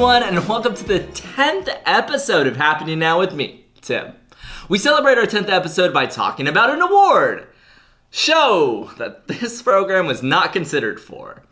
everyone, and welcome to the 10th episode of Happening Now with me, Tim. We celebrate our 10th episode by talking about an award show that this program was not considered for.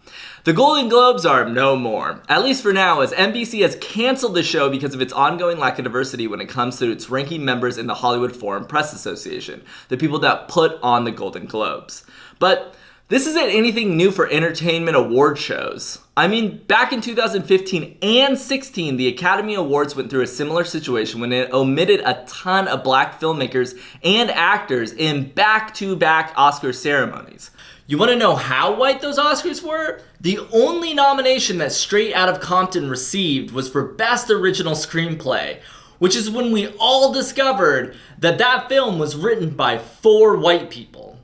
The Golden Globes are no more, at least for now, as NBC has canceled the show because of its ongoing lack of diversity when it comes to its ranking members in the Hollywood Foreign Press Association, the people that put on the Golden Globes. But this isn't anything new for entertainment award shows. I mean, back in 2015 and 16, the Academy Awards went through a similar situation when it omitted a ton of black filmmakers and actors in back-to-back Oscar ceremonies. You want to know how white those Oscars were? The only nomination that Straight Outta Compton received was for Best Original Screenplay, which is when we all discovered that that film was written by 4 white people.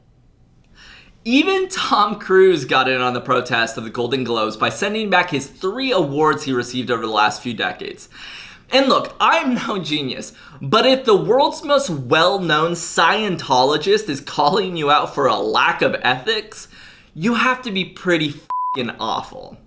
Even Tom Cruise got in on the protest of the Golden Globes by sending back his 3 awards he received over the last few decades. And look, I'm no genius, but if the world's most well-known Scientologist is calling you out for a lack of ethics, you have to be pretty f***ing awful.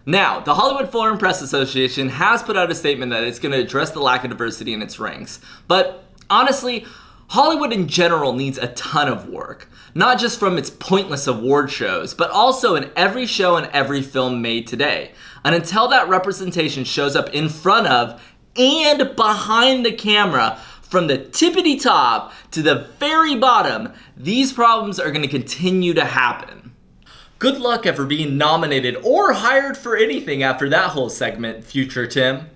Now, the Hollywood Foreign Press Association has put out a statement that it's going to address the lack of diversity in its ranks, but honestly, Hollywood in general needs a ton of work, not just from its pointless award shows, but also in every show and every film made today. And until that representation shows up in front of and behind the camera, from the tippity top to the very bottom, these problems are going to continue to happen. Good luck ever being nominated or hired for anything after that whole segment, future Tim.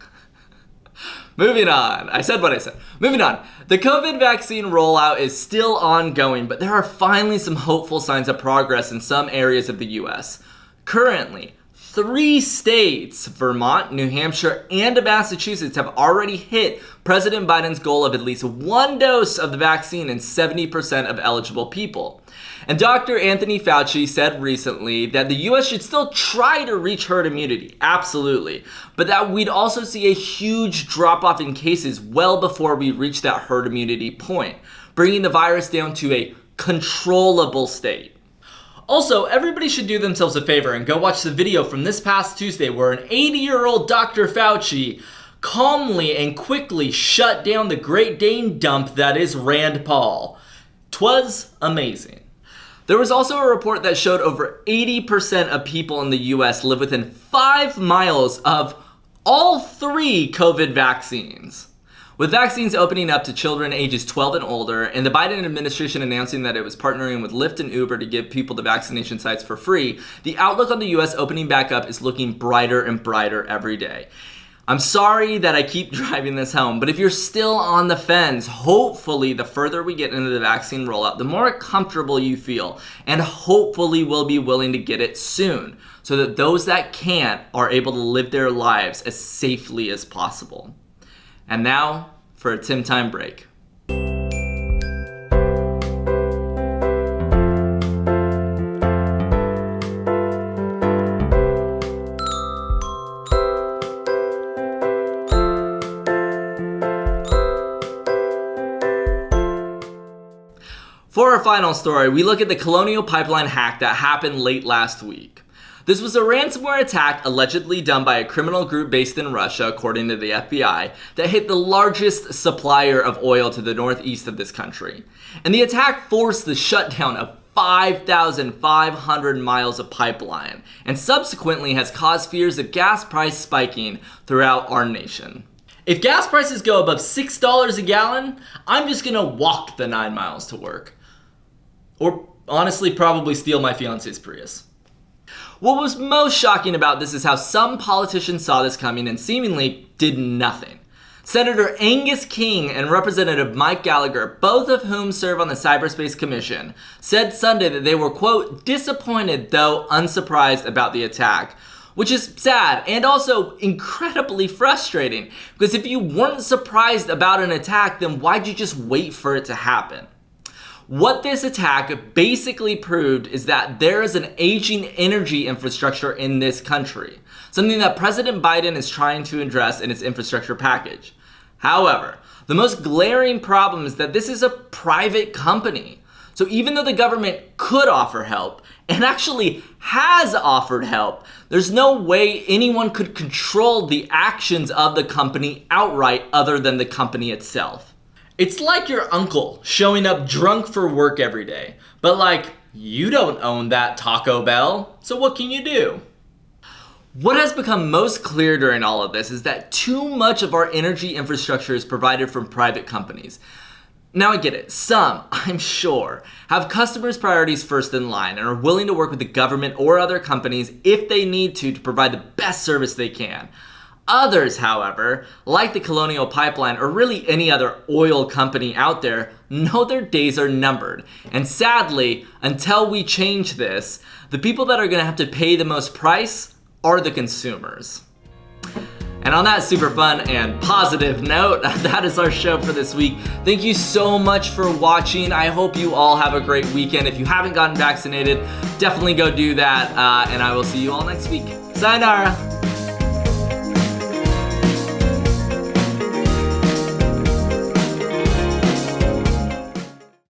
Moving on. I said what I said. Moving on. The COVID vaccine rollout is still ongoing, but there are finally some hopeful signs of progress in some areas of the US. Currently, 3 states, Vermont, New Hampshire, and Massachusetts, have already hit President Biden's goal of at least 1 dose of the vaccine in 70% of eligible people. And Dr. Anthony Fauci said recently that the US should still try to reach herd immunity, absolutely, but that we'd also see a huge drop-off in cases well before we reach that herd immunity point, bringing the virus down to a controllable state. Also, everybody should do themselves a favor and go watch the video from this past Tuesday where an 80-year-old Dr. Fauci calmly and quickly shut down the Great Dane dump that is Rand Paul. 'Twas amazing. There was also a report that showed over 80% of people in the US live within 5 miles of all 3 COVID vaccines. With vaccines opening up to children ages 12 and older, and the Biden administration announcing that it was partnering with Lyft and Uber to give people the vaccination sites for free, the outlook on the US opening back up is looking brighter and brighter every day. I'm sorry that I keep driving this home, but if you're still on the fence, hopefully the further we get into the vaccine rollout, the more comfortable you feel, and hopefully we'll be willing to get it soon, so that those that can't are able to live their lives as safely as possible. And now, for a Tim Time break. For our final story, we look at the Colonial Pipeline Hack that happened late last week. This was a ransomware attack allegedly done by a criminal group based in Russia, according to the FBI, that hit the largest supplier of oil to the northeast of this country. And the attack forced the shutdown of 5,500 miles of pipeline, and subsequently has caused fears of gas price spiking throughout our nation. If gas prices go above $6 a gallon, I'm just gonna walk the 9 miles to work. Or honestly, probably steal my fiance's Prius. What was most shocking about this is how some politicians saw this coming and seemingly did nothing. Senator Angus King and Representative Mike Gallagher, both of whom serve on the Cyberspace Commission, said Sunday that they were, quote, disappointed though unsurprised about the attack. Which is sad and also incredibly frustrating, because if you weren't surprised about an attack, then why'd you just wait for it to happen? What this attack basically proved is that there is an aging energy infrastructure in this country, something that President Biden is trying to address in its infrastructure package. However, the most glaring problem is that this is a private company. So even though the government could offer help, and actually has offered help, there's no way anyone could control the actions of the company outright other than the company itself. It's like your uncle showing up drunk for work every day, but like, you don't own that Taco Bell, so what can you do? What has become most clear during all of this is that too much of our energy infrastructure is provided from private companies. Now I get it, some, I'm sure, have customers' priorities first in line and are willing to work with the government or other companies if they need to provide the best service they can. Others, however, like the Colonial Pipeline or really any other oil company out there, know their days are numbered. And sadly, until we change this, the people that are going to have to pay the most price are the consumers. And on that super fun and positive note, that is our show for this week. Thank you so much for watching. I hope you all have a great weekend. If you haven't gotten vaccinated, definitely go do that. And I will see you all next week. Sayonara.